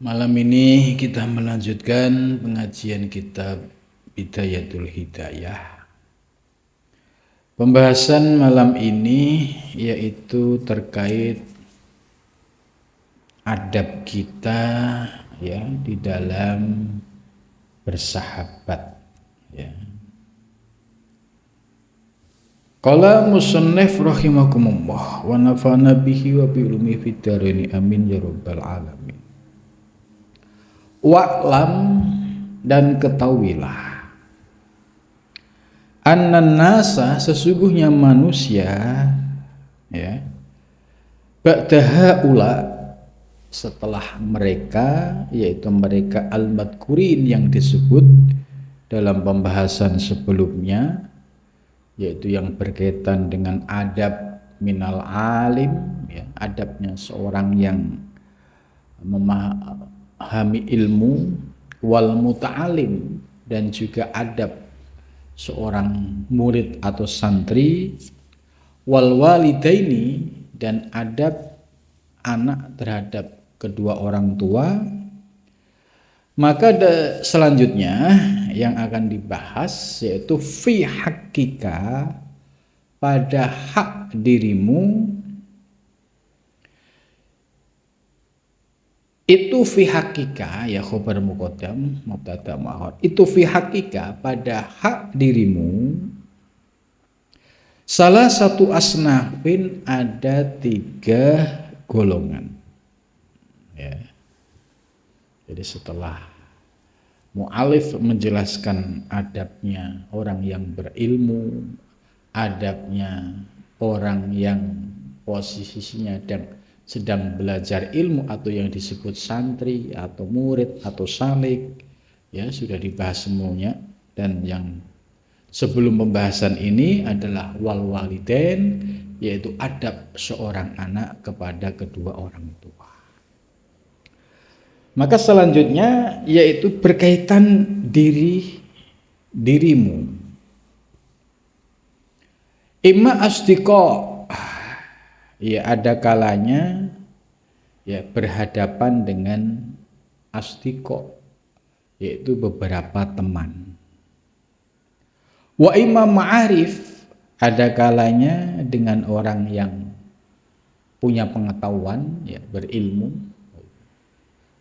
Malam ini kita melanjutkan pengajian kitab Bidayatul Hidayah. Pembahasan malam ini yaitu terkait adab kita ya di dalam bersahabat ya. Qala musannif rahimakumullah wa nafa'ana bihi wa bi ulumi fid dharain amin ya rabbal alamin. Wa'lam dan ketahuilah annan nasa sesungguhnya manusia ya ba'daha ula setelah mereka yaitu mereka al-madkurin yang disebut dalam pembahasan sebelumnya yaitu yang berkaitan dengan adab minal alim ya, adabnya seorang yang memahami ilmu wal muta'alim dan juga adab seorang murid atau santri wal walidaini dan adab anak terhadap kedua orang tua. Maka selanjutnya yang akan dibahas yaitu fi haqqika pada hak dirimu. Itu fi haqqika ya khabar muqaddam mubtada muakhar. Itu fi haqqika pada hak dirimu salah satu asnafin ada 3 golongan ya. Jadi setelah mu'alif menjelaskan adabnya orang yang berilmu, adabnya orang yang posisinya sedang belajar ilmu atau yang disebut santri atau murid atau salik ya sudah dibahas semuanya. Dan yang sebelum pembahasan ini adalah wal walidain yaitu adab seorang anak kepada kedua orang tua. Maka selanjutnya yaitu berkaitan dirimu. Imma asdiqa ya ada kalanya ya berhadapan dengan asdiqa yaitu beberapa teman. Wa imma ma'arif ada kalanya dengan orang yang punya pengetahuan ya berilmu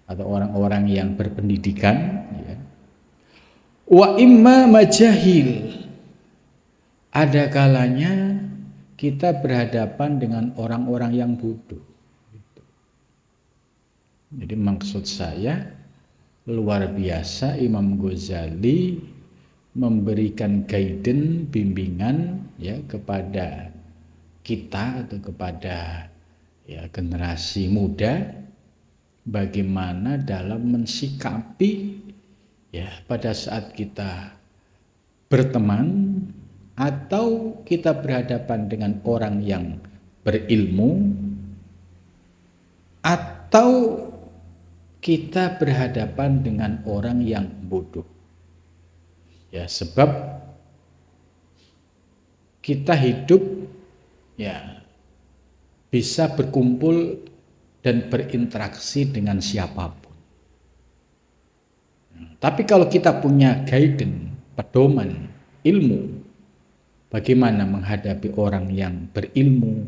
atau orang-orang yang berpendidikan ya. Wa imma majahil ada kalanya kita berhadapan dengan orang-orang yang bodoh. Jadi maksud saya luar biasa Imam Ghazali memberikan guidance bimbingan ya kepada kita atau kepada ya generasi muda bagaimana dalam mensikapi ya pada saat kita berteman atau kita berhadapan dengan orang yang berilmu atau kita berhadapan dengan orang yang bodoh. Ya, sebab kita hidup ya bisa berkumpul dan berinteraksi dengan siapapun. Tapi kalau kita punya guidance, pedoman, ilmu bagaimana menghadapi orang yang berilmu,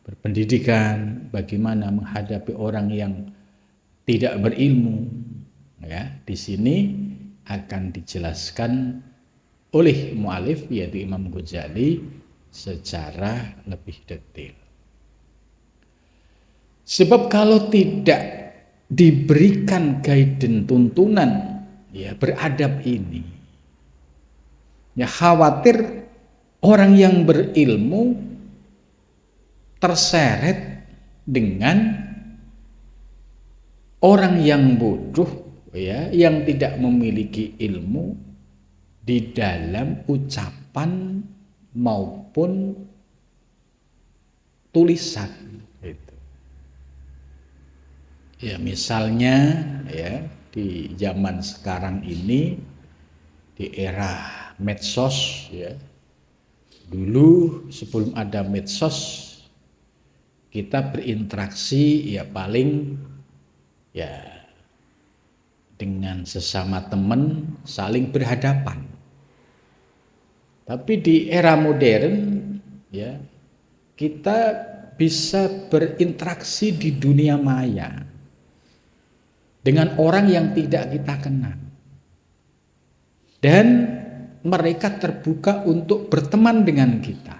berpendidikan, bagaimana menghadapi orang yang tidak berilmu. Ya, di sini akan dijelaskan oleh mu'alif yaitu Imam Ghazali secara lebih detail. Sebab kalau tidak diberikan guidance tuntunan ya beradab ini, ya khawatir orang yang berilmu terseret dengan orang yang bodoh ya yang tidak memiliki ilmu di dalam ucapan maupun tulisan gitu. Ya misalnya ya di zaman sekarang ini di era medsos ya. Dulu sebelum ada medsos kita berinteraksi ya paling ya dengan sesama teman saling berhadapan. Tapi di era modern ya, kita bisa berinteraksi di dunia maya dengan orang yang tidak kita kenal. Dan mereka terbuka untuk berteman dengan kita.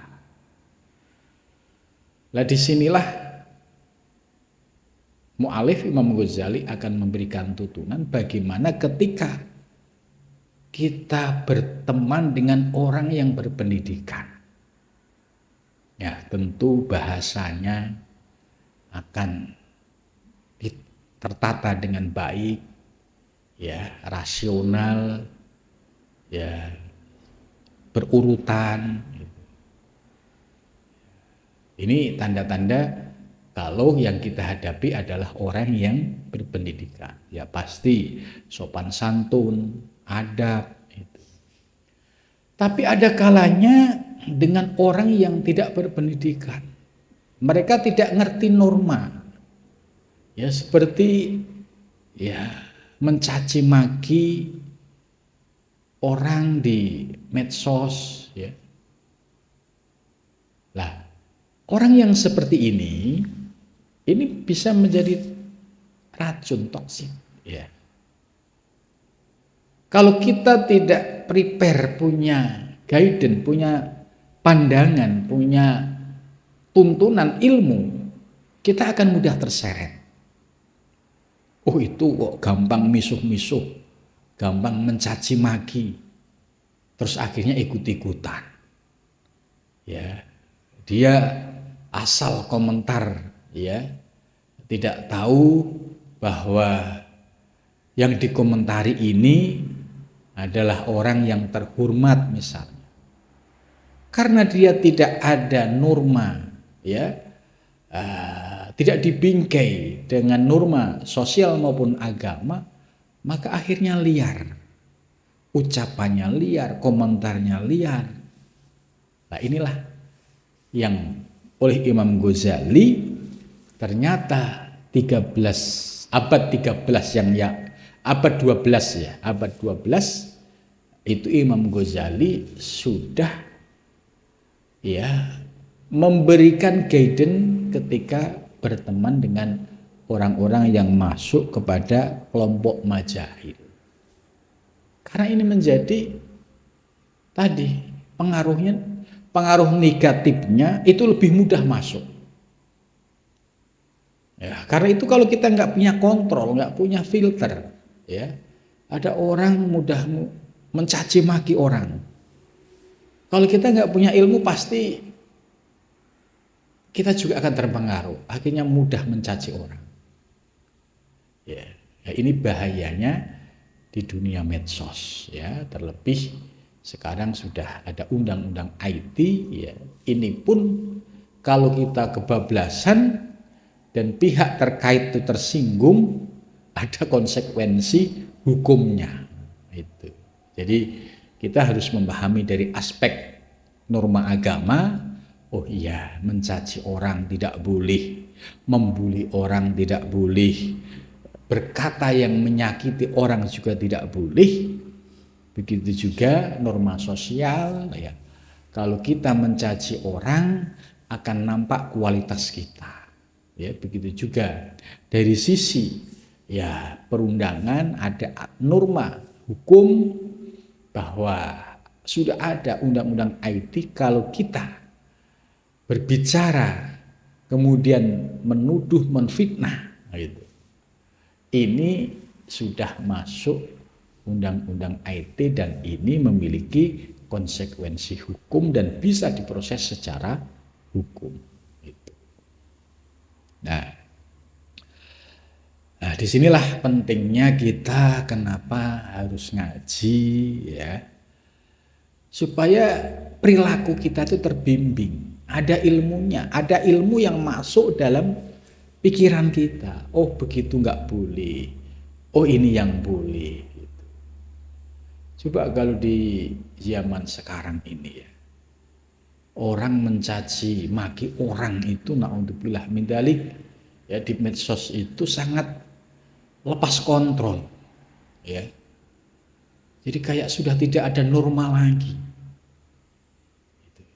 Nah, disinilah mu'alif Imam Ghazali akan memberikan tuntunan bagaimana ketika kita berteman dengan orang yang berpendidikan. Ya, tentu bahasanya akan tertata dengan baik, ya, rasional, ya, berurutan. Ini tanda-tanda kalau yang kita hadapi adalah orang yang berpendidikan. Ya pasti sopan santun, adab. Gitu. Tapi ada kalanya dengan orang yang tidak berpendidikan. Mereka tidak ngerti norma. Ya seperti ya mencaci maki orang di medsos ya. Lah, orang yang seperti ini bisa menjadi racun toksik ya. Kalau kita tidak prepare, punya guidance, punya pandangan, punya tuntunan ilmu, kita akan mudah terseret. Oh itu kok gampang misuh-misuh, gampang mencaci maki, terus akhirnya ikut-ikutan. Ya, dia asal komentar, ya, tidak tahu bahwa yang dikomentari ini adalah orang yang terhormat misalnya. Karena dia tidak ada norma, ya. Tidak dibingkai dengan norma sosial maupun agama, maka akhirnya liar, ucapannya liar, komentarnya liar. Nah inilah yang oleh Imam Ghazali ternyata abad 13 yang ya abad 12 ya, abad 12 itu Imam Ghazali sudah ya memberikan guidance ketika berteman dengan orang-orang yang masuk kepada kelompok majahil. Karena ini menjadi tadi pengaruh negatifnya itu lebih mudah masuk. Ya, karena itu kalau kita nggak punya kontrol, nggak punya filter, ya, ada orang mudah mencaci maki orang. Kalau kita nggak punya ilmu pasti kita juga akan terpengaruh, akhirnya mudah mencaci orang. Ya, ini bahayanya di dunia medsos, ya, terlebih sekarang sudah ada undang-undang IT, ya. Ini pun kalau kita kebablasan dan pihak terkait itu tersinggung, ada konsekuensi hukumnya. Itu. Jadi kita harus memahami dari aspek norma agama. Oh iya, mencaci orang tidak boleh, membuli orang tidak boleh, berkata yang menyakiti orang juga tidak boleh. Begitu juga norma sosial ya. Kalau kita mencaci orang akan nampak kualitas kita. Ya, begitu juga dari sisi ya perundangan ada norma hukum bahwa sudah ada undang-undang IT kalau kita berbicara kemudian menuduh menfitnah gitu. Ini sudah masuk undang-undang IT dan ini memiliki konsekuensi hukum dan bisa diproses secara hukum gitu. Nah, disinilah pentingnya kita kenapa harus ngaji ya, supaya perilaku kita itu terbimbing. Ada ilmunya, ada ilmu yang masuk dalam pikiran kita. Oh begitu nggak boleh, oh ini yang boleh. Gitu. Coba kalau di zaman sekarang ini ya, orang mencaci maki orang itu naudzubillah min dzalik ya di medsos itu sangat lepas kontrol. ya. Jadi kayak sudah tidak ada norma lagi.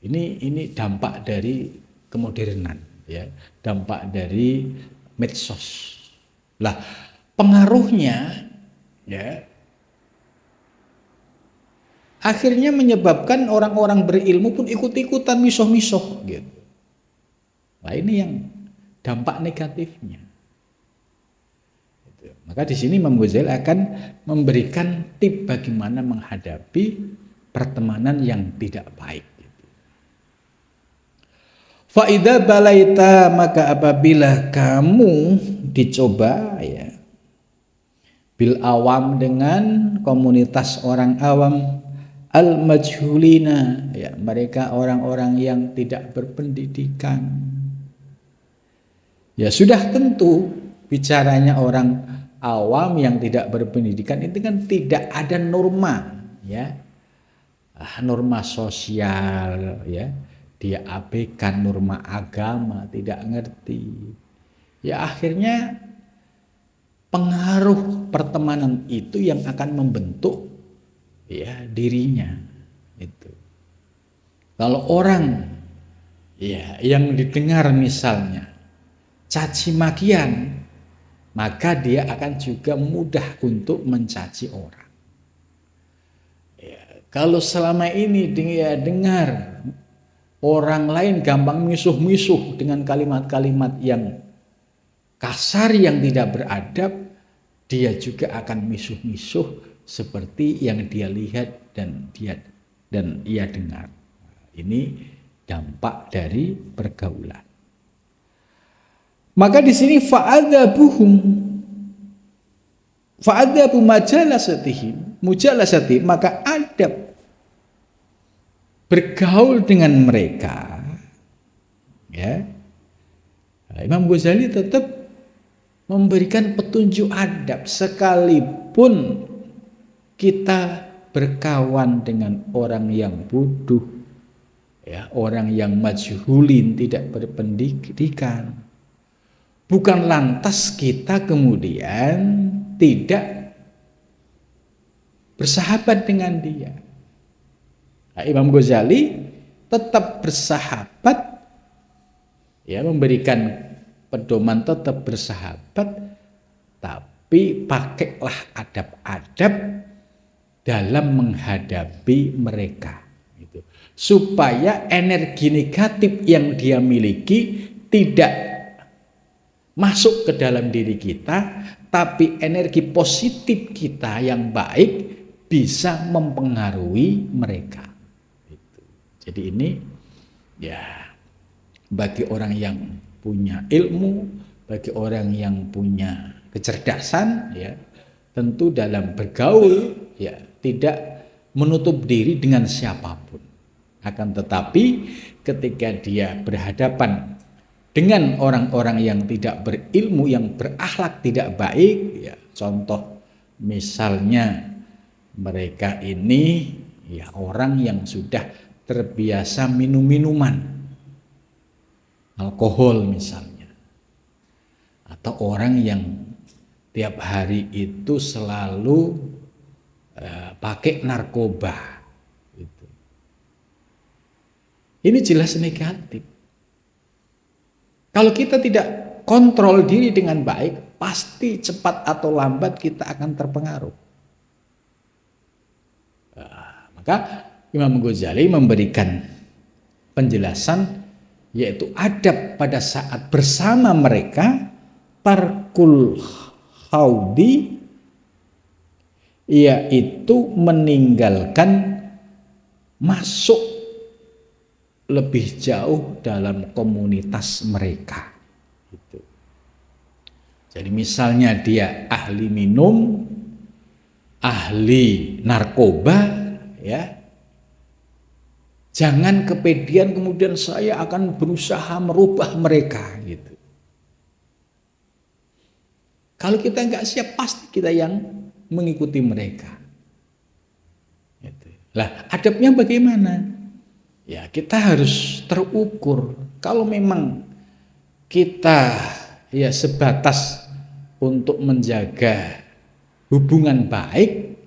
Ini dampak dari kemodernan, ya, dampak dari medsos. Lah, pengaruhnya, ya, akhirnya menyebabkan orang-orang berilmu pun ikut-ikutan misuh-misuh, gitu. Nah, ini yang dampak negatifnya. Maka di sini Imam Ghazali akan memberikan tip bagaimana menghadapi pertemanan yang tidak baik. Faidah balaita, maka apabila kamu dicoba, ya, bil awam, dengan komunitas orang awam, al majhulina, ya, mereka orang-orang yang tidak berpendidikan. Ya sudah tentu bicaranya orang awam yang tidak berpendidikan itu kan tidak ada norma, ya, norma sosial, ya, dia abaikan norma agama, tidak ngerti, ya, akhirnya pengaruh pertemanan itu yang akan membentuk, ya, dirinya itu. Kalau orang, ya, yang didengar misalnya caci makian, maka dia akan juga mudah untuk mencaci orang. Ya, kalau selama ini dia dengar orang lain gampang misuh-misuh dengan kalimat-kalimat yang kasar, yang tidak beradab, dia juga akan misuh-misuh seperti yang dia lihat dan ia dengar. Ini dampak dari pergaulan. Maka di sini fa'adzabu majalasatihim, maka adab bergaul dengan mereka, ya. Imam Ghazali tetap memberikan petunjuk adab, sekalipun kita berkawan dengan orang yang bodoh, ya, orang yang majhulin, tidak berpendidikan. Bukan lantas kita kemudian tidak bersahabat dengan dia. Nah, Imam Ghazali tetap bersahabat, ya, memberikan pedoman tetap bersahabat, tapi pakailah adab-adab dalam menghadapi mereka, gitu. Supaya energi negatif yang dia miliki tidak masuk ke dalam diri kita, tapi energi positif kita yang baik bisa mempengaruhi mereka. Jadi ini, ya, bagi orang yang punya ilmu, bagi orang yang punya kecerdasan, ya, tentu dalam bergaul, ya, tidak menutup diri dengan siapapun. Akan tetapi ketika dia berhadapan dengan orang-orang yang tidak berilmu, yang berakhlak tidak baik, ya, contoh misalnya mereka ini, ya, orang yang sudah terbiasa minum-minuman, alkohol misalnya, atau orang yang tiap hari itu selalu pakai narkoba, gitu. Ini jelas negatif. Kalau kita tidak kontrol diri dengan baik, pasti cepat atau lambat kita akan terpengaruh. Maka Imam Ghazali memberikan penjelasan, yaitu adab pada saat bersama mereka, tarkul haudi, yaitu meninggalkan masuk lebih jauh dalam komunitas mereka. Jadi misalnya dia ahli minum, ahli narkoba, ya, jangan kepedean kemudian saya akan berusaha merubah mereka, gitu. Kalau kita nggak siap, pasti kita yang mengikuti mereka. Gitu. Lah, adabnya bagaimana? Ya, kita harus terukur. Kalau memang kita, ya, sebatas untuk menjaga hubungan baik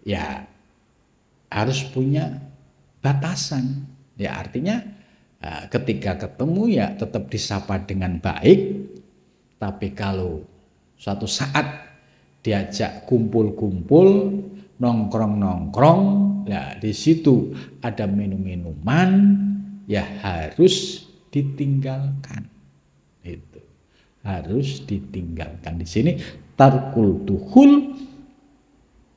ya harus punya batasan. Ya artinya ketika ketemu ya tetap disapa dengan baik. Tapi kalau suatu saat diajak kumpul-kumpul, nongkrong-nongkrong, ya di situ ada minum-minuman, ya harus ditinggalkan. Itu harus ditinggalkan. Di sini tarkul dukhul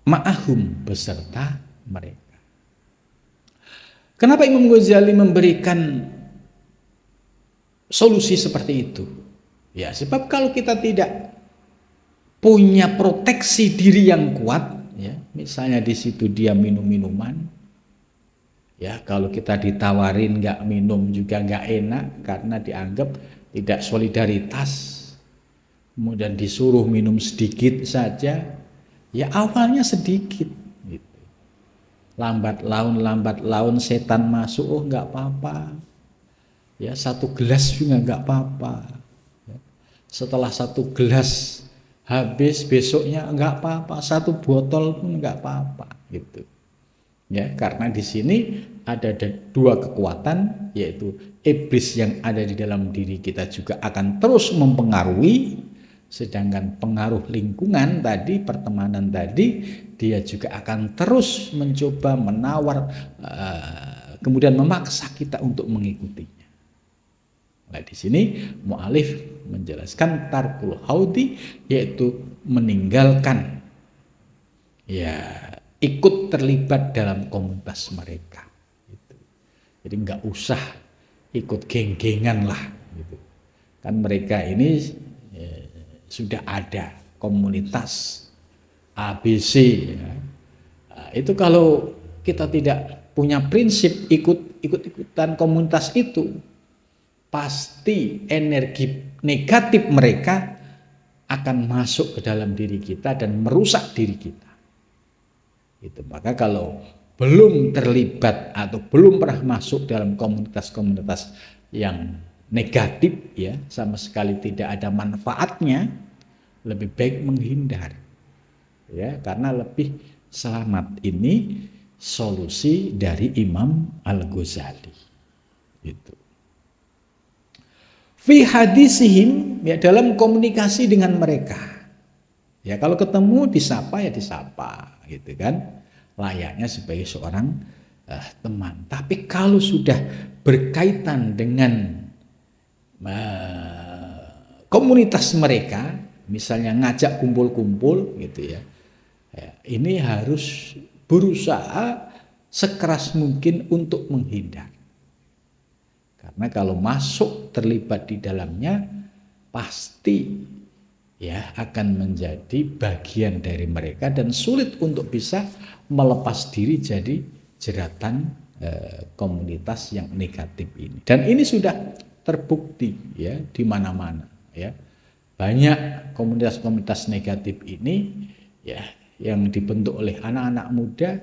ma'ahum, beserta mereka. Kenapa Imam Ghazali memberikan solusi seperti itu? Ya, sebab kalau kita tidak punya proteksi diri yang kuat, ya, misalnya di situ dia minum minuman, ya kalau kita ditawarin nggak minum juga nggak enak karena dianggap tidak solidaritas, kemudian disuruh minum sedikit saja, ya awalnya sedikit, gitu. Lambat laun setan masuk, oh nggak apa-apa, ya 1 gelas juga nggak apa-apa. Setelah 1 gelas habis besoknya nggak apa-apa, 1 botol pun nggak apa-apa, gitu. Ya, karena di sini ada 2 kekuatan, yaitu iblis yang ada di dalam diri kita juga akan terus mempengaruhi, sedangkan pengaruh lingkungan tadi, pertemanan tadi, dia juga akan terus mencoba menawar, kemudian memaksa kita untuk mengikutinya. Nah, di sini mu'alif menjelaskan tarkul haudi, yaitu meninggalkan, ya ikut terlibat dalam komunitas mereka. Gitu. Jadi nggak usah ikut geng-gengan lah. Gitu. Kan mereka ini sudah ada komunitas ABC. Ya. Nah, itu kalau kita tidak punya prinsip ikut-ikutan komunitas itu, pasti energi negatif mereka akan masuk ke dalam diri kita dan merusak diri kita. Itu. Maka kalau belum terlibat atau belum pernah masuk dalam komunitas-komunitas yang negatif, ya sama sekali tidak ada manfaatnya, lebih baik menghindar, ya karena lebih selamat. Ini solusi dari Imam Al-Ghazali. Itu. Fi hadisihim, ya dalam komunikasi dengan mereka. Ya kalau ketemu disapa ya disapa, gitu kan. Layaknya sebagai seorang teman. Tapi kalau sudah berkaitan dengan komunitas mereka, misalnya ngajak kumpul-kumpul, gitu ya. Ini harus berusaha sekeras mungkin untuk menghindar. Karena kalau masuk terlibat di dalamnya pasti ya akan menjadi bagian dari mereka dan sulit untuk bisa melepas diri jadi jeratan komunitas yang negatif ini. Dan ini sudah terbukti ya di mana-mana ya. Banyak komunitas-komunitas negatif ini ya yang dibentuk oleh anak-anak muda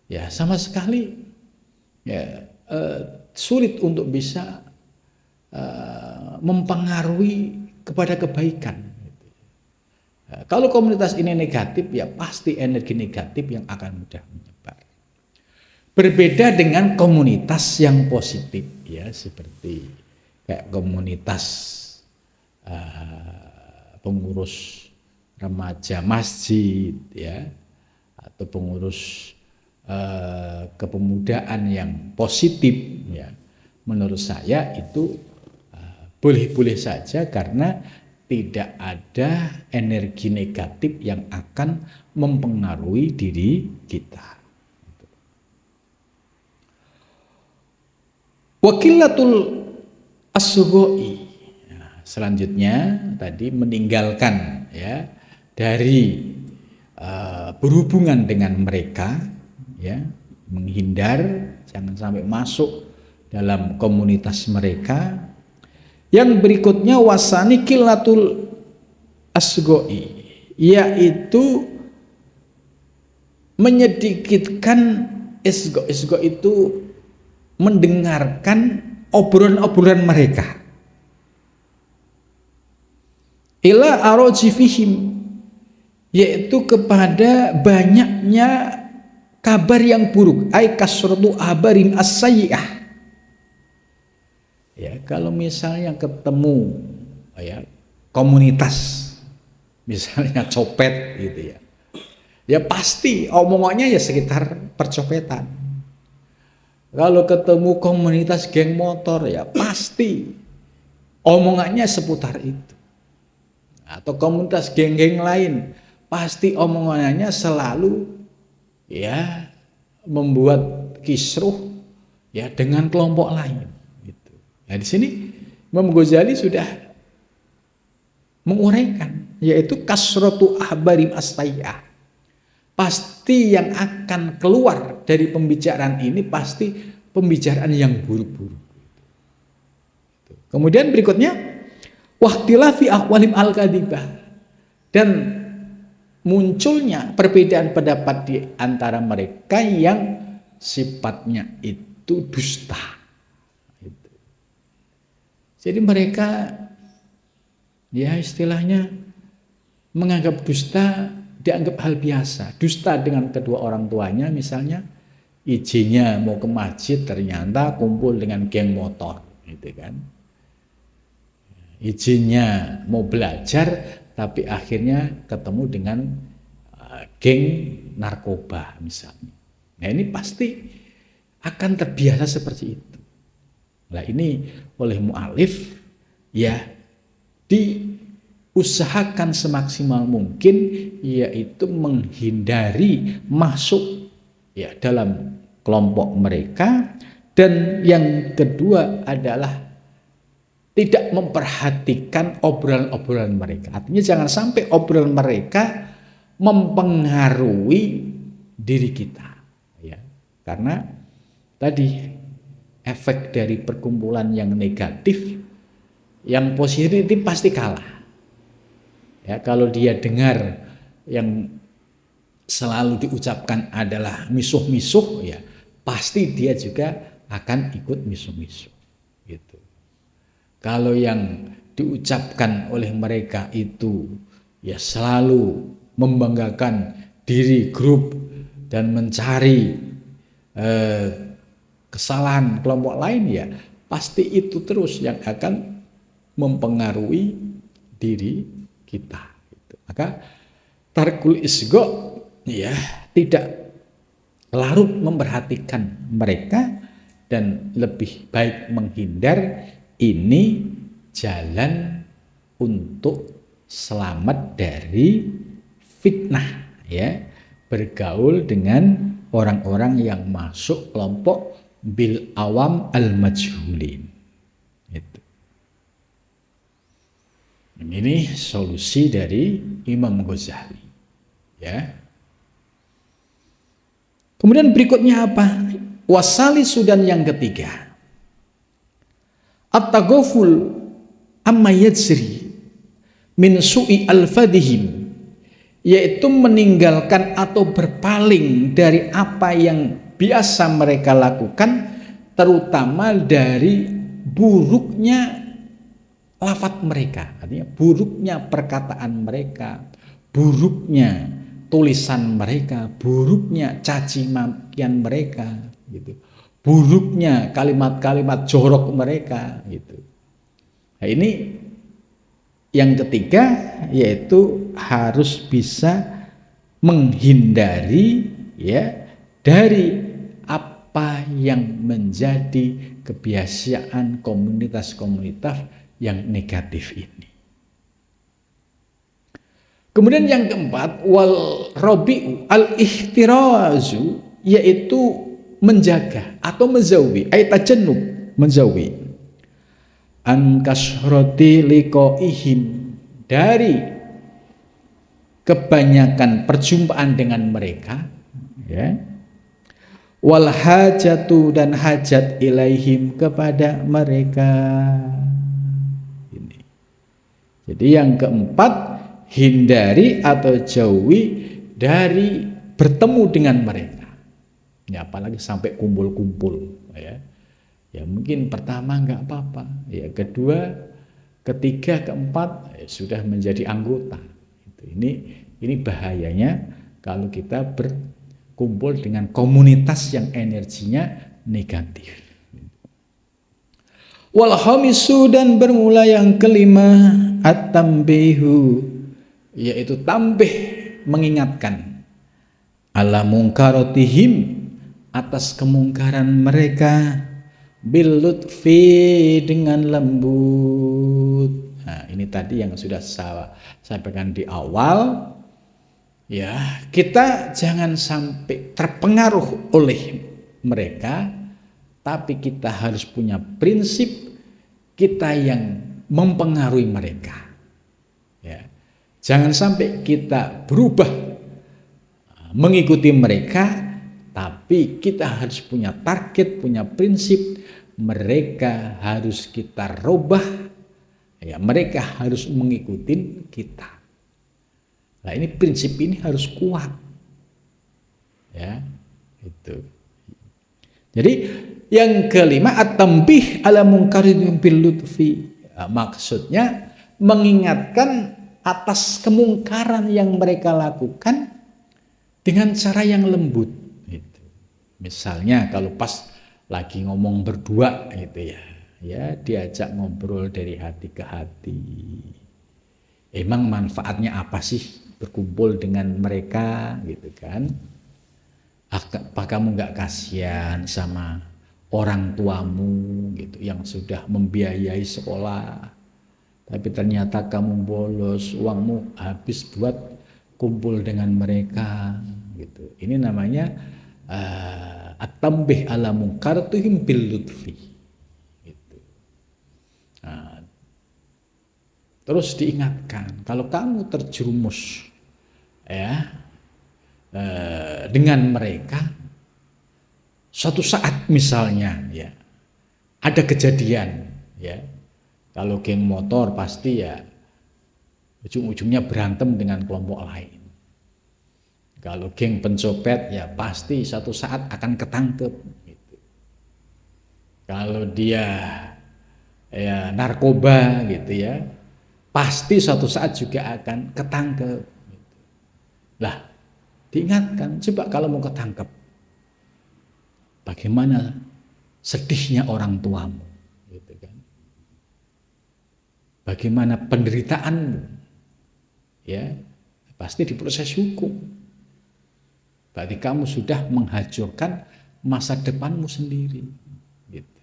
ya sama sekali ya sulit untuk bisa mempengaruhi kepada kebaikan. Kalau komunitas ini negatif, ya pasti energi negatif yang akan mudah menyebar. Berbeda dengan komunitas yang positif, ya seperti kayak komunitas pengurus remaja masjid, ya atau pengurus kepemudaan yang positif, ya menurut saya itu boleh-boleh saja karena tidak ada energi negatif yang akan mempengaruhi diri kita. Wakilatul as-sughoi. Selanjutnya tadi meninggalkan ya dari berhubungan dengan mereka, ya menghindar, jangan sampai masuk dalam komunitas mereka. Yang berikutnya wasani kilatul asgoi, yaitu menyedikitkan isgo itu mendengarkan obrolan-obrolan mereka. Ila arojifihim, yaitu kepada banyaknya kabar yang buruk, ai kasratu abarin as-sayyi'ah. Ya, kalau misalnya ketemu ya komunitas misalnya copet gitu ya. Ya pasti omongannya ya sekitar percopetan. Kalau ketemu komunitas geng motor ya pasti omongannya seputar itu. Atau komunitas geng-geng lain pasti omongannya selalu ya membuat kisruh ya dengan kelompok lain gitu. Nah di sini Imam Ghazali sudah menguraikan yaitu kasratu ahbarim as-sayyi'ah. Pasti yang akan keluar dari pembicaraan ini pasti pembicaraan yang buruk-buruk. Kemudian berikutnya wahtilafi aqwalim al-kadhibah, dan munculnya perbedaan pendapat di antara mereka yang sifatnya itu dusta. Jadi mereka ya istilahnya menganggap dusta dianggap hal biasa. Dusta dengan kedua orang tuanya misalnya, izinnya mau ke masjid ternyata kumpul dengan geng motor gitu kan. Izinnya mau belajar tapi akhirnya ketemu dengan geng narkoba misalnya. Nah ini pasti akan terbiasa seperti itu. Nah ini oleh mu'alif ya diusahakan semaksimal mungkin yaitu menghindari masuk ya dalam kelompok mereka, dan yang kedua adalah tidak memperhatikan obrolan-obrolan mereka. Artinya jangan sampai obrolan mereka mempengaruhi diri kita ya. Karena tadi efek dari perkumpulan yang negatif, yang positif pasti kalah. Ya, kalau dia dengar yang selalu diucapkan adalah misuh-misuh ya, pasti dia juga akan ikut misuh-misuh gitu. Kalau yang diucapkan oleh mereka itu ya selalu membanggakan diri grup dan mencari kesalahan kelompok lain ya, pasti itu terus yang akan mempengaruhi diri kita. Maka tarkul isgo ya tidak larut memperhatikan mereka dan lebih baik menghindar. Ini jalan untuk selamat dari fitnah ya, bergaul dengan orang-orang yang masuk kelompok bil awam al majhulin. Itu. Ini solusi dari Imam Ghazali ya. Kemudian berikutnya apa? Wasali sudan yang ketiga, at-taghaful amma yajri min su'i al-fadhihim, yaitu meninggalkan atau berpaling dari apa yang biasa mereka lakukan, terutama dari buruknya lafaz mereka, artinya buruknya perkataan mereka, buruknya tulisan mereka, buruknya caci makian mereka gitu. Buruknya kalimat-kalimat jorok mereka gitu. Nah, ini yang ketiga yaitu harus bisa menghindari ya dari apa yang menjadi kebiasaan komunitas-komunitas yang negatif ini. Kemudian yang keempat wal rabi'u al ihtirazu, yaitu menjaga atau menjauhi, tajannub, menjauhi an kasrati liqaihim, dari kebanyakan perjumpaan dengan mereka ya, wal hajatu, dan hajat ilaihim, kepada mereka. Ini. Jadi yang keempat, hindari atau jauhi dari bertemu dengan mereka. Ya, apalagi sampai kumpul-kumpul ya. Ya mungkin pertama nggak apa-apa, ya kedua, ketiga, keempat ya sudah menjadi anggota. Ini Ini bahayanya kalau kita berkumpul dengan komunitas yang energinya negatif. Wal khamisu, dan bermula yang kelima, at-tambihu, yaitu tambih, mengingatkan, ala mungkaratihim, atas kemungkaran mereka, bil lutfi, dengan lembut. Nah, ini tadi yang sudah saya sampaikan di awal. Ya, kita jangan sampai terpengaruh oleh mereka, tapi kita harus punya prinsip kita yang mempengaruhi mereka. Ya. Jangan sampai kita berubah mengikuti mereka, tapi kita harus punya target, punya prinsip, mereka harus kita rubah, ya, mereka harus mengikuti kita. Nah, ini prinsip ini harus kuat. Ya, itu. Jadi yang kelima, at-tambih ala munkarin bil lutfi. Maksudnya mengingatkan atas kemungkaran yang mereka lakukan dengan cara yang lembut. Gitu. Misalnya kalau pas lagi ngomong berdua gitu ya diajak ngobrol dari hati ke hati. Emang manfaatnya apa sih berkumpul dengan mereka gitu kan? Apa kamu nggak kasihan sama orang tuamu gitu yang sudah membiayai sekolah, tapi ternyata kamu bolos, uangmu habis buat kumpul dengan mereka gitu. Ini namanya at-tambih ala munkaratuhim bil lutfi gitu. Nah, terus diingatkan kalau kamu terjerumus dengan mereka, suatu saat misalnya ya ada kejadian ya, kalau geng motor pasti ya ujung-ujungnya berantem dengan kelompok lain. Kalau geng pencopet ya pasti suatu saat akan ketangkep gitu. Kalau dia ya narkoba gitu ya, pasti suatu saat juga akan ketangkep gitu. Lah, diingatkan, coba kalau mau ketangkep, bagaimana sedihnya orang tuamu, gitu kan? Bagaimana penderitaanmu, ya pasti diproses hukum. Berarti kamu sudah menghancurkan masa depanmu sendiri. Gitu.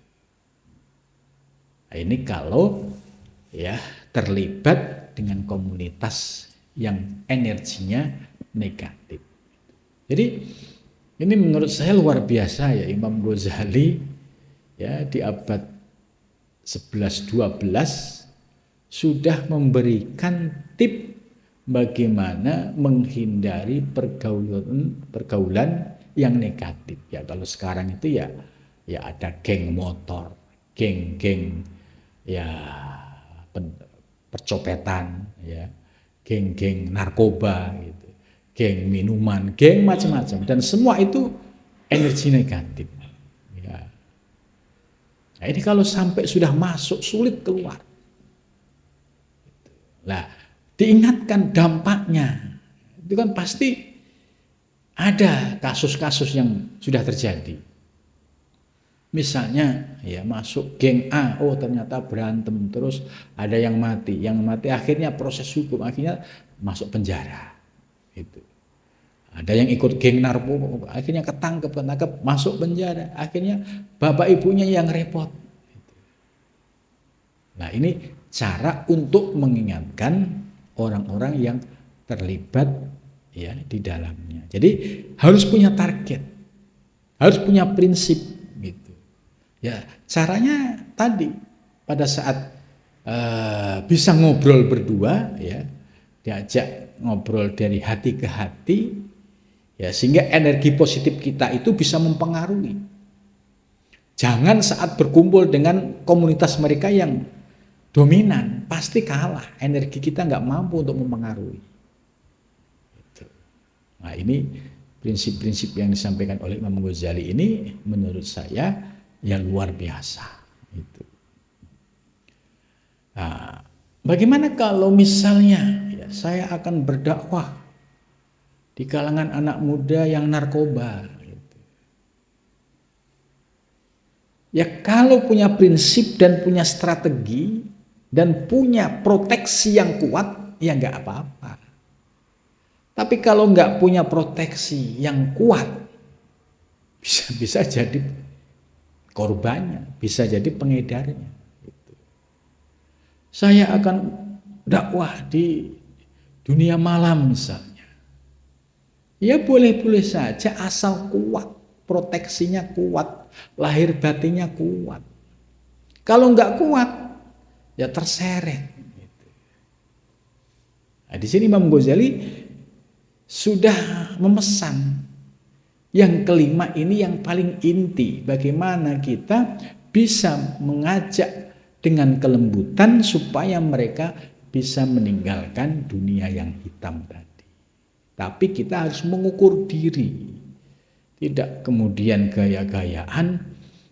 Nah, ini kalau ya terlibat dengan komunitas yang energinya negatif. Jadi ini menurut saya luar biasa ya, Imam Ghazali ya di abad 11-12 sudah memberikan tip bagaimana menghindari pergaulan yang negatif. Ya kalau sekarang itu ya ada geng motor, geng-geng ya percopetan ya, geng-geng narkoba gitu, geng minuman, geng macam-macam, dan semua itu energi negatif. Ya. Nah, ini kalau sampai sudah masuk sulit keluar. Nah, diingatkan dampaknya. Itu kan pasti ada kasus-kasus yang sudah terjadi. Misalnya ya masuk geng A, oh ternyata berantem, terus ada yang mati akhirnya proses hukum, akhirnya masuk penjara. Itu. Ada yang ikut geng narkoba, akhirnya ketangkep, masuk penjara, akhirnya bapak ibunya yang repot. Nah, ini cara untuk mengingatkan orang-orang yang terlibat ya di dalamnya. Jadi harus punya target, harus punya prinsip gitu. Ya, caranya tadi pada saat bisa ngobrol berdua ya, diajak ngobrol dari hati ke hati ya, sehingga energi positif kita itu bisa mempengaruhi. Jangan saat berkumpul dengan komunitas mereka yang dominan, pasti kalah, energi kita nggak mampu untuk mempengaruhi. Nah, ini prinsip-prinsip yang disampaikan oleh Imam Ghazali ini menurut saya ya luar biasa. Itu. Nah, bagaimana kalau misalnya ya, saya akan berdakwah di kalangan anak muda yang narkoba. Ya kalau punya prinsip dan punya strategi dan punya proteksi yang kuat, ya nggak apa-apa. Tapi kalau nggak punya proteksi yang kuat, bisa jadi korbannya, bisa jadi pengedarnya. Saya akan dakwah di dunia malam misalnya. Ya boleh-boleh saja asal kuat, proteksinya kuat, lahir batinnya kuat. Kalau nggak kuat, ya terseret. Nah, di sini Imam Ghazali sudah memesan yang kelima ini yang paling inti. Bagaimana kita bisa mengajak dengan kelembutan supaya mereka bisa meninggalkan dunia yang hitam tadi. Tapi kita harus mengukur diri. Tidak kemudian gaya-gayaan,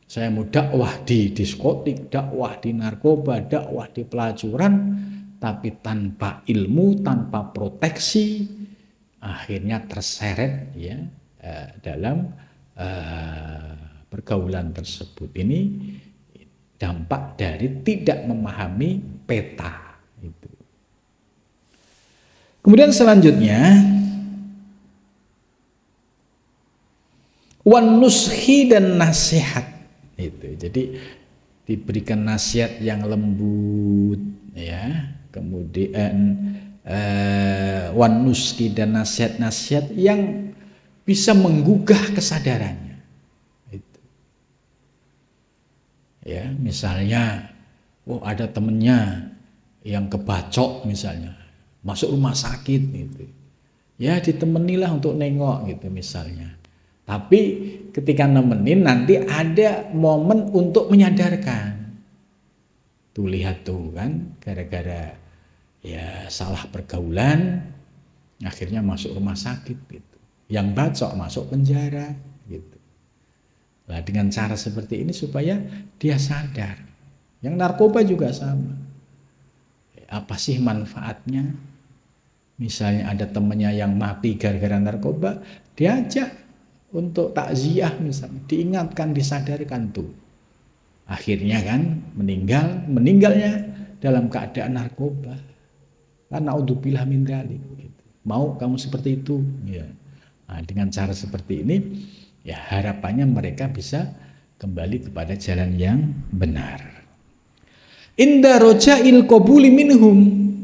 saya mau dakwah di diskotik, dakwah di narkoba, dakwah di pelacuran, tapi tanpa ilmu, tanpa proteksi, akhirnya terseret ya dalam pergaulan tersebut. Ini dampak dari tidak memahami peta itu. Kemudian selanjutnya wan nushi dan nasihat itu. Jadi diberikan nasihat yang lembut ya. Kemudian wan nushi dan nasihat-nasihat yang bisa menggugah kesadarannya. Itu. Ya, misalnya ada temennya yang kebacok misalnya, masuk rumah sakit gitu. Ya ditemenilah untuk nengok gitu misalnya. Tapi ketika nemenin nanti ada momen untuk menyadarkan. Tuh lihat tuh kan, gara-gara ya salah pergaulan, akhirnya masuk rumah sakit gitu. Yang bacok masuk penjara gitu. Nah dengan cara seperti ini supaya dia sadar. Yang narkoba juga sama. Apa sih manfaatnya? Misalnya ada temannya yang mati gara-gara narkoba, diajak untuk takziah misalnya, diingatkan, disadarkan tuh. Akhirnya kan meninggalnya dalam keadaan narkoba. Karena naudzubillah min dzalik gitu. Mau kamu seperti itu ya. Nah, dengan cara seperti ini ya harapannya mereka bisa kembali kepada jalan yang benar. Inda rojail qabuli minhum,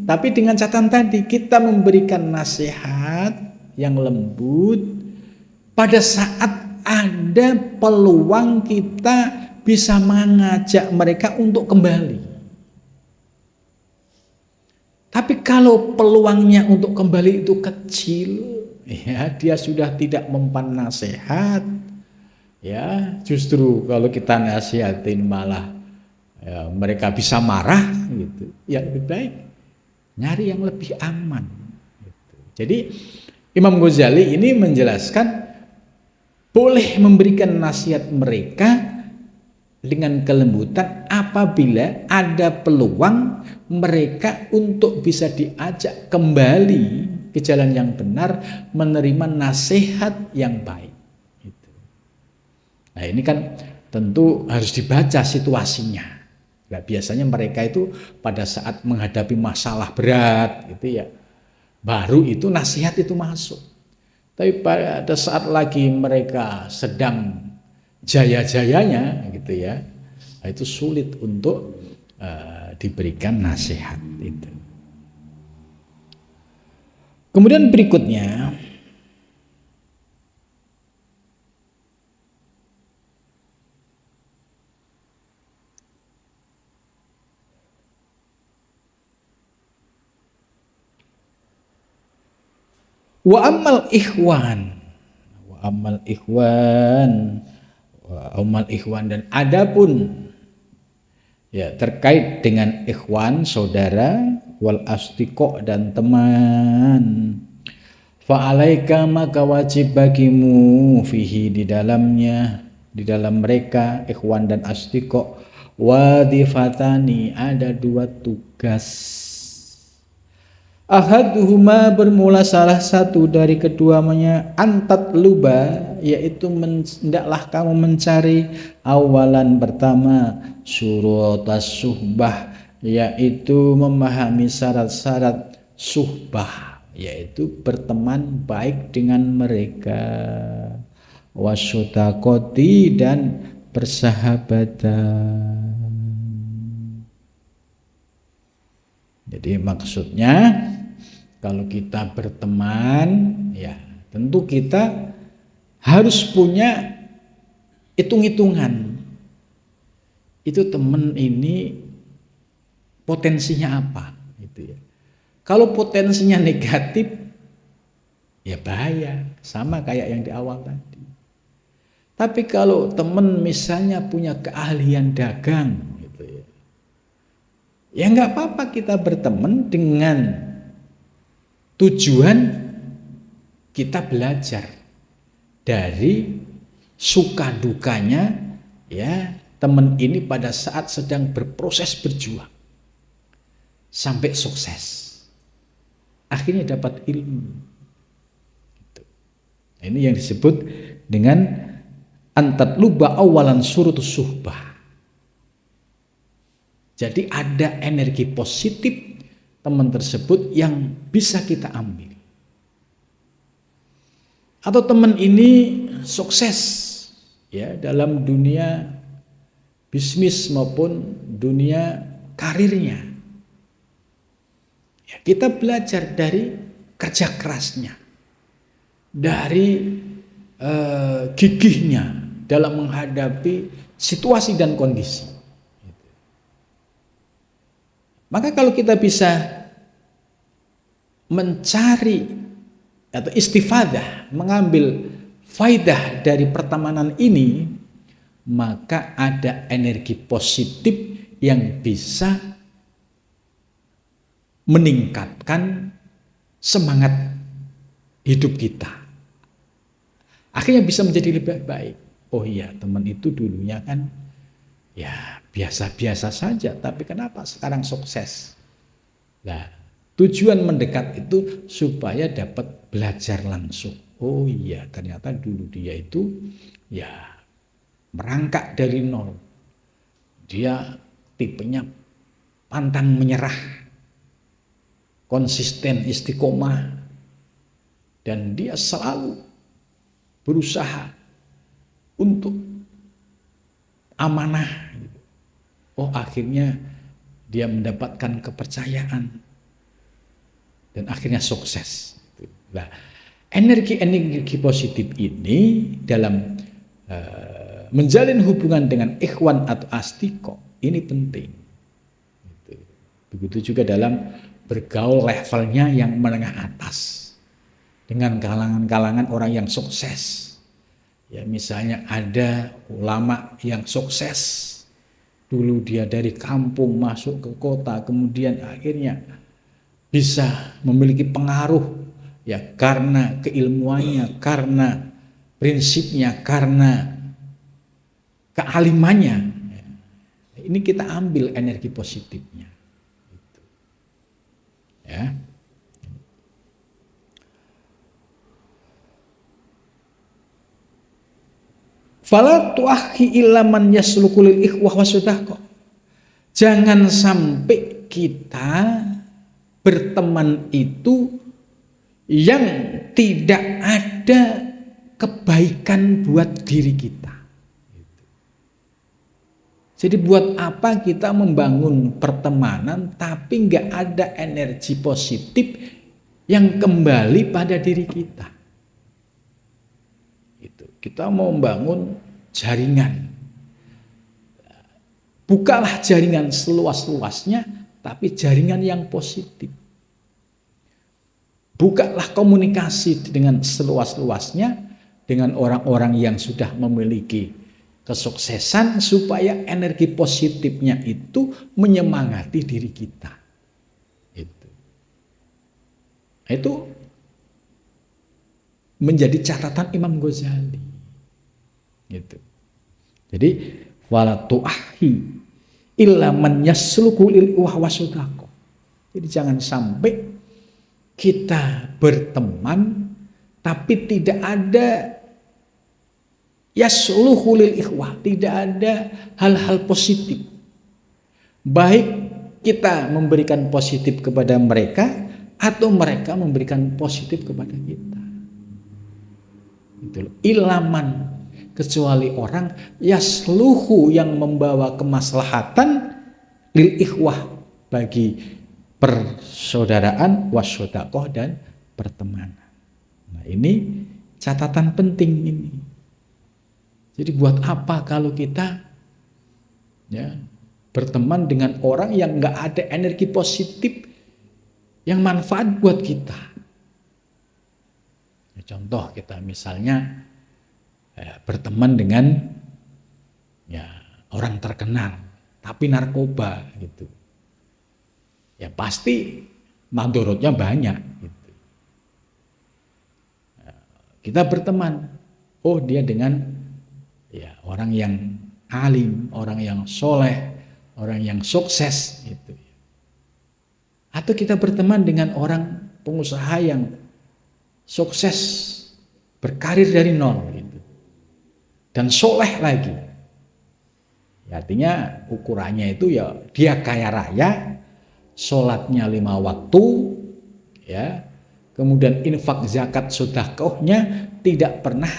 tapi dengan catatan tadi kita memberikan nasihat yang lembut pada saat ada peluang kita bisa mengajak mereka untuk kembali. Tapi kalau peluangnya untuk kembali itu kecil, ya dia sudah tidak mempan nasihat, ya justru kalau kita nasihatin malah ya, mereka bisa marah gitu. Ya lebih baik nyari yang lebih aman. Gitu. Jadi Imam Ghazali ini menjelaskan boleh memberikan nasihat mereka dengan kelembutan apabila ada peluang mereka untuk bisa diajak kembali ke jalan yang benar, menerima nasihat yang baik. Nah ini kan tentu harus dibaca situasinya. Nah, biasanya mereka itu pada saat menghadapi masalah berat gitu ya, baru itu nasihat itu masuk. Tapi pada saat lagi mereka sedang jaya-jayanya gitu ya, itu sulit untuk diberikan nasihat itu. Kemudian berikutnya wa amal ikhwan dan adapun ya terkait dengan ikhwan saudara wal asdiqo dan teman fa alaika maka wajib bagimu fihi di dalam mereka ikhwan dan asdiqo wadhifatani ada dua tugas. Ahaduhuma bermula salah satu dari keduanya antat luba, yaitu hendaklah kamu mencari awalan pertama syurutas suhbah, yaitu memahami syarat-syarat suhbah, yaitu berteman baik dengan mereka, wasyodakoti dan persahabatan. Jadi maksudnya kalau kita berteman, ya tentu kita harus punya hitung-hitungan. Itu teman ini potensinya apa, gitu ya. Kalau potensinya negatif, ya bahaya, sama kayak yang di awal tadi. Tapi kalau teman misalnya punya keahlian dagang, gitu ya, ya nggak apa-apa kita berteman dengan tujuan kita belajar dari suka dukanya ya teman ini pada saat sedang berproses berjuang sampai sukses, akhirnya dapat ilmu. Ini yang disebut dengan antat luba awalan surutus suhbah. Jadi ada energi positif teman tersebut yang bisa kita ambil. Atau teman ini sukses ya dalam dunia bisnis maupun dunia karirnya. Ya, kita belajar dari kerja kerasnya, dari gigihnya dalam menghadapi situasi dan kondisi. Maka kalau kita bisa mencari atau istifadah, mengambil faidah dari pertemanan ini, maka ada energi positif yang bisa meningkatkan semangat hidup kita. Akhirnya bisa menjadi lebih baik. Oh iya, teman itu dulunya kan ya biasa-biasa saja, tapi kenapa sekarang sukses? Nah, tujuan mendekat itu supaya dapat belajar langsung. Oh iya, ternyata dulu dia itu ya merangkak dari nol. Dia tipenya pantang menyerah, konsisten, istiqomah, dan dia selalu berusaha untuk amanah. Oh, akhirnya dia mendapatkan kepercayaan dan akhirnya sukses. Nah, energi positif ini dalam menjalin hubungan dengan ikhwan atau astiko ini penting. Begitu juga dalam bergaul levelnya yang menengah atas dengan kalangan-kalangan orang yang sukses. Ya, misalnya ada ulama yang sukses. Dulu dia dari kampung masuk ke kota, kemudian akhirnya bisa memiliki pengaruh ya karena keilmuannya, karena prinsipnya, karena kealimannya. Ini kita ambil energi positifnya. Ya. Fala tuakhi illa man yaslukul ikhwah wasudaqah. Jangan sampai kita berteman itu yang tidak ada kebaikan buat diri kita. Jadi buat apa kita membangun pertemanan tapi nggak ada energi positif yang kembali pada diri kita. Kita mau membangun jaringan. Bukalah jaringan seluas-luasnya, tapi jaringan yang positif. Bukalah komunikasi dengan seluas-luasnya dengan orang-orang yang sudah memiliki kesuksesan supaya energi positifnya itu menyemangati diri kita. Itu menjadi catatan Imam Ghazali. Gitu. Jadi wala tu'ahi illa man yasluku lil wahwasudaqah. Jadi jangan sampai kita berteman tapi tidak ada yasluhu lil ikhwah, tidak ada hal-hal positif. Baik kita memberikan positif kepada mereka atau mereka memberikan positif kepada kita. Itu ilaman, kecuali orang yasluhu yang membawa kemaslahatan lil ikhwah, bagi persaudaraan, wasodaqoh, dan pertemanan. Nah, ini catatan penting ini. Jadi buat apa kalau kita berteman dengan orang yang nggak ada energi positif yang manfaat buat kita? Contoh, kita misalnya berteman dengan orang terkenal tapi narkoba gitu, ya pasti mandorotnya banyak gitu. Kita berteman, oh dia dengan orang yang alim, orang yang soleh, orang yang sukses gitu. Atau kita berteman dengan orang pengusaha yang sukses, berkarir dari nol gitu, dan soleh lagi. Artinya ukurannya itu dia kaya raya, sholatnya 5 waktu, kemudian infak zakat sedekahnya tidak pernah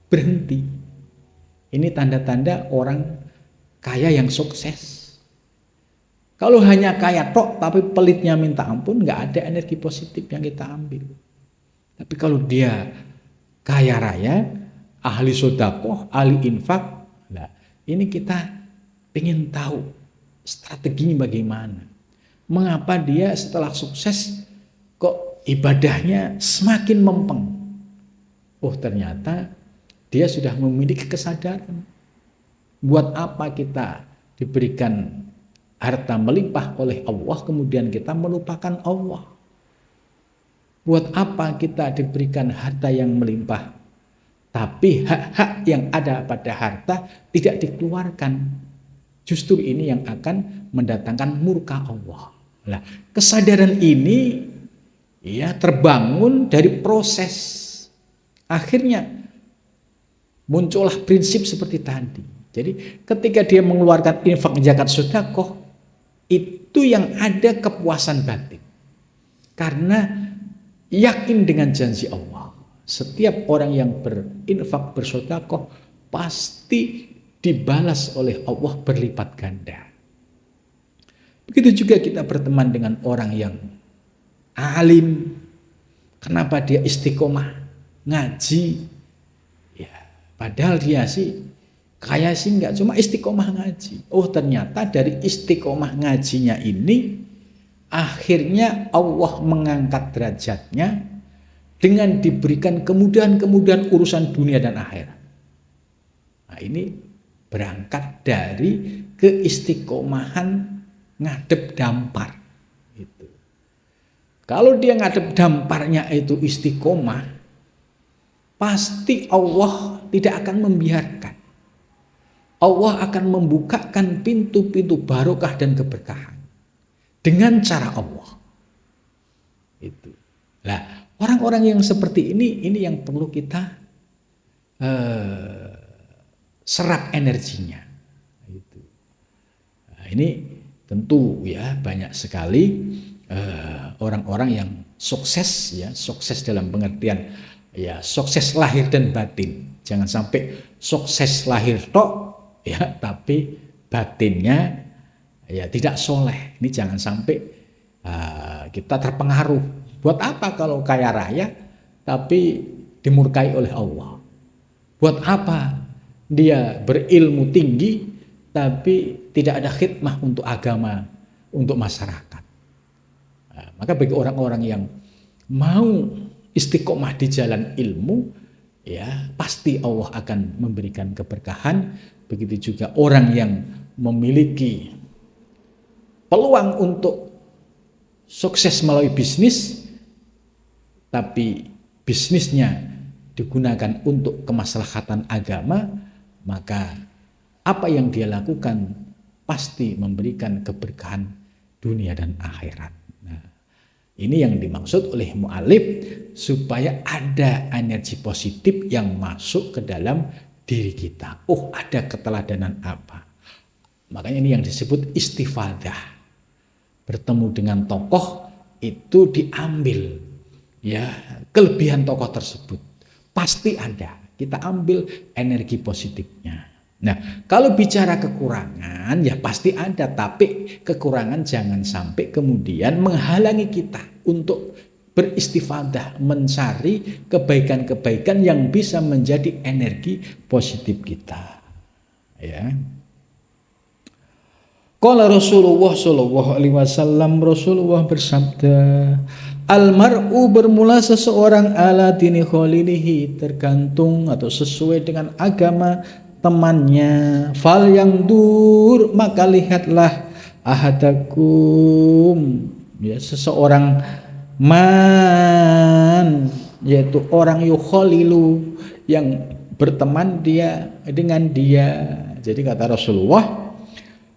berhenti. Ini tanda-tanda orang kaya yang sukses. Kalau hanya kaya tok tapi pelitnya minta ampun, nggak ada energi positif yang kita ambil. Tapi kalau dia kaya raya, ahli sedekah, ahli infak, nah ini kita ingin tahu strateginya bagaimana. Mengapa dia setelah sukses kok ibadahnya semakin mempeng? Oh, ternyata dia sudah memiliki kesadaran. Buat apa kita diberikan harta melimpah oleh Allah kemudian kita melupakan Allah? Buat apa kita diberikan harta yang melimpah tapi hak-hak yang ada pada harta tidak dikeluarkan? Justru ini yang akan mendatangkan murka Allah. Nah, kesadaran ini terbangun dari proses. Akhirnya muncullah prinsip seperti tadi. Jadi ketika dia mengeluarkan infak, zakat, sedekah, itu yang ada kepuasan batin. Karena yakin dengan janji Allah. Setiap orang yang berinfak, bersedekah pasti dibalas oleh Allah berlipat ganda. Begitu juga kita berteman dengan orang yang alim. Kenapa dia istiqomah ngaji? Padahal dia kaya nggak cuma istiqomah ngaji. Oh, ternyata dari istiqomah ngajinya ini akhirnya Allah mengangkat derajatnya dengan diberikan kemudahan-kemudahan urusan dunia dan akhirat. Nah, ini berangkat dari keistiqomahan ngadep dampar. Gitu. Kalau dia ngadep damparnya itu istiqomah, pasti Allah tidak akan membiarkan. Allah akan membukakan pintu-pintu barokah dan keberkahan dengan cara Allah. Itu. Nah, orang-orang yang seperti ini yang perlu kita serap energinya. Itu. Nah, ini tentu banyak sekali orang-orang yang sukses, sukses dalam pengertian sukses lahir dan batin. Jangan sampai sukses lahir tok tapi batinnya tidak soleh. Ini jangan sampai kita terpengaruh. Buat apa kalau kaya raya tapi dimurkai oleh Allah? Buat apa dia berilmu tinggi tapi tidak ada khidmah untuk agama, untuk masyarakat? Nah, maka bagi orang-orang yang mau istiqomah di jalan ilmu, pasti Allah akan memberikan keberkahan. Begitu juga orang yang memiliki peluang untuk sukses melalui bisnis, tapi bisnisnya digunakan untuk kemaslahatan agama, maka apa yang dia lakukan pasti memberikan keberkahan dunia dan akhirat. Nah, Ini yang dimaksud oleh mu'alif, supaya ada energi positif yang masuk ke dalam diri kita. Oh, ada keteladanan apa? Makanya ini yang disebut istifadah. Bertemu dengan tokoh itu diambil ya kelebihan tokoh tersebut. Pasti ada. Kita ambil energi positifnya. Nah, kalau bicara kekurangan ya pasti ada, tapi kekurangan jangan sampai kemudian menghalangi kita untuk beristifadah, mencari kebaikan-kebaikan yang bisa menjadi energi positif kita. Ya. Qala Rasulullah sallallahu alaihi wasallam, Rasulullah bersabda, almar'u bermula seseorang ala dini khalilihi, tergantung atau sesuai dengan agama temannya. Fal yang dur, maka lihatlah ahadakum, ya seseorang man, yaitu orang yukhalilu, yang berteman dia dengan dia. Jadi kata Rasulullah,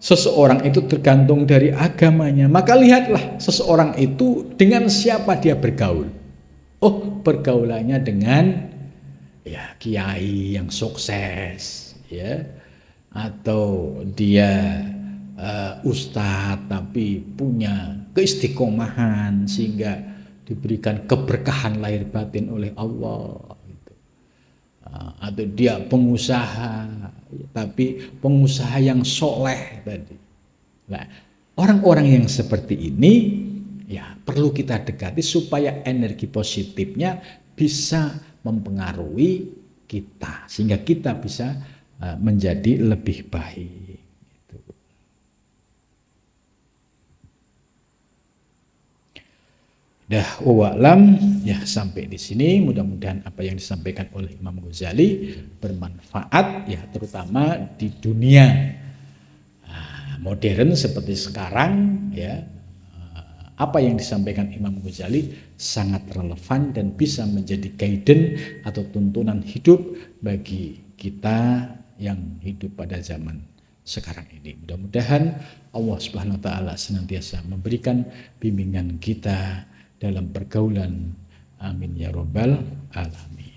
seseorang itu tergantung dari agamanya. Maka lihatlah seseorang itu dengan siapa dia bergaul. Oh, pergaulannya dengan ya kiai yang sukses, ya, atau dia ustadz tapi punya keistiqomahan sehingga diberikan keberkahan lahir batin oleh Allah. Atau dia pengusaha tapi pengusaha yang soleh tadi. Nah, orang-orang yang seperti ini ya perlu kita dekati supaya energi positifnya bisa mempengaruhi kita sehingga kita bisa menjadi lebih baik. Dah wa'lam ya, sampai di sini mudah-mudahan apa yang disampaikan oleh Imam Ghazali bermanfaat ya, terutama di dunia modern seperti sekarang ya. Apa yang disampaikan Imam Ghazali sangat relevan dan bisa menjadi guidance atau tuntunan hidup bagi kita yang hidup pada zaman sekarang ini. Mudah-mudahan Allah Subhanahu wa taala senantiasa memberikan bimbingan kita dalam pergaulan. Amin ya rabbal alamin.